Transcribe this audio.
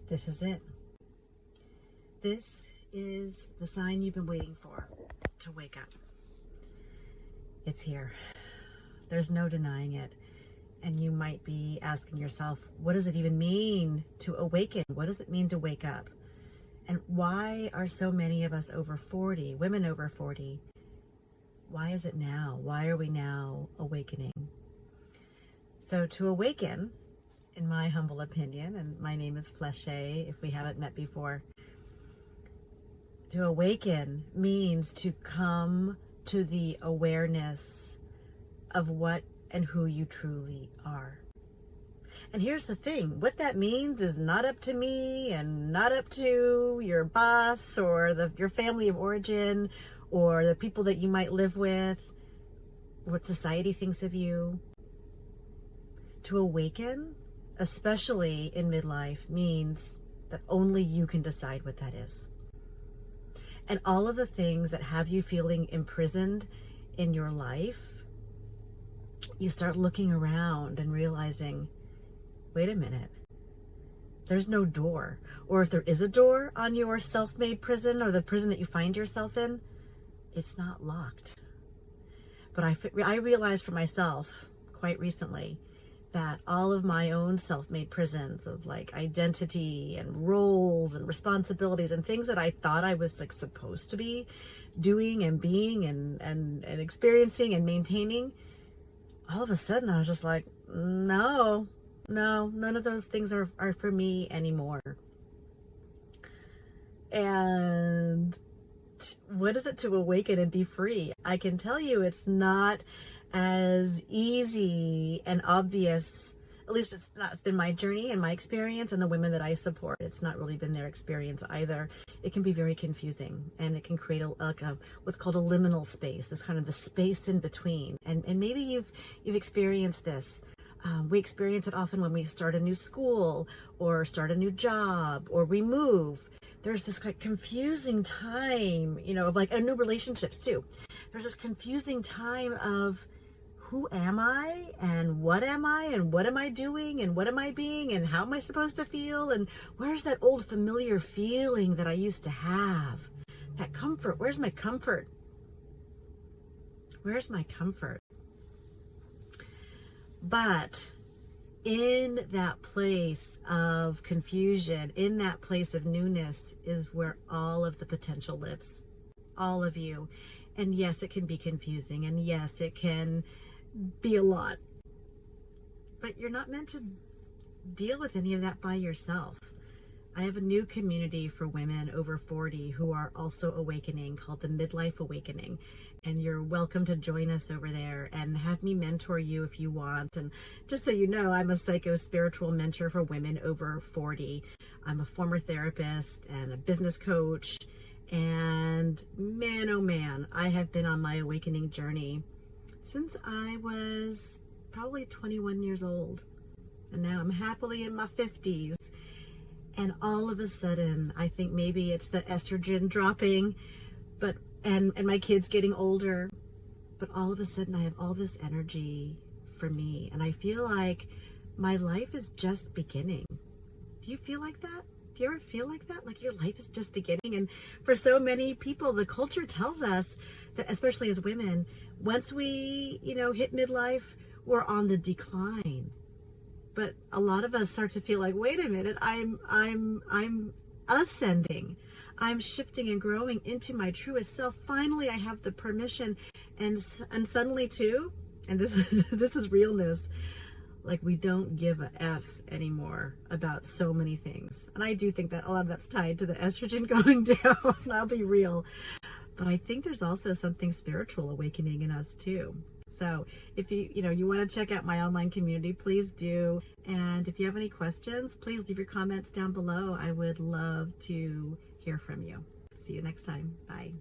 This is it. This is the sign you've been waiting for to wake up. It's here. There's no denying it. And you might be asking yourself, what does it even mean to awaken? What does it mean to wake up? And why are so many of us over 40, women over 40, why is it now? Why are we now awakening? So to awaken, in my humble opinion, and my name is Fleshay, if we haven't met before, to awaken means to come to the awareness of what and who you truly are. And here's the thing, what that means is not up to me and not up to your boss or your family of origin or the people that you might live with, what society thinks of you. To awaken, especially in midlife, means that only you can decide what that is. And all of the things that have you feeling imprisoned in your life, you start looking around and realizing, wait a minute, there's no door. Or if there is a door on your self-made prison or the prison that you find yourself in, it's not locked. But I realized for myself quite recently that all of my own self-made prisons of like identity and roles and responsibilities and things that I thought I was like supposed to be doing and being and experiencing and maintaining, all of a sudden I was just like, no, none of those things are for me anymore. And what is it to awaken and be free? I can tell you it's not as easy and obvious. At least it's been my journey and my experience, and the women that I support, it's not really been their experience either. It can be very confusing, and it can create a what's called a liminal space, this kind of the space in between. And maybe you've experienced this. We experience it often when we start a new school or start a new job or we move. There's this like confusing time, of like new relationships too. There's this confusing time of who am I and what am I doing and what am I being and how am I supposed to feel and where's that old familiar feeling that I used to have? That comfort, where's my comfort? Where's my comfort? But in that place of confusion, in that place of newness is where all of the potential lives. All of you. And yes, it can be confusing. And yes, it can be a lot. But you're not meant to deal with any of that by yourself. I have a new community for women over 40 who are also awakening called the Midlife Awakening. And you're welcome to join us over there and have me mentor you if you want. And just so you know, I'm a psycho-spiritual mentor for women over 40. I'm a former therapist and a business coach. And man, oh man, I have been on my awakening journey since I was probably 21 years old. And now I'm happily in my 50s. And all of a sudden, I think maybe it's the estrogen dropping, and my kids getting older, but all of a sudden I have all this energy for me. And I feel like my life is just beginning. Do you feel like that? Do you ever feel like that? Like your life is just beginning? And for so many people, the culture tells us that, especially as women, once we, hit midlife, we're on the decline. But a lot of us start to feel like, wait a minute, I'm ascending. I'm shifting and growing into my truest self. Finally, I have the permission, and suddenly too, and this is realness. Like we don't give a F anymore about so many things. And I do think that a lot of that's tied to the estrogen going down. I'll be real. But I think there's also something spiritual awakening in us too. So if you want to check out my online community, please do. And if you have any questions, please leave your comments down below. I would love to hear from you. See you next time. Bye.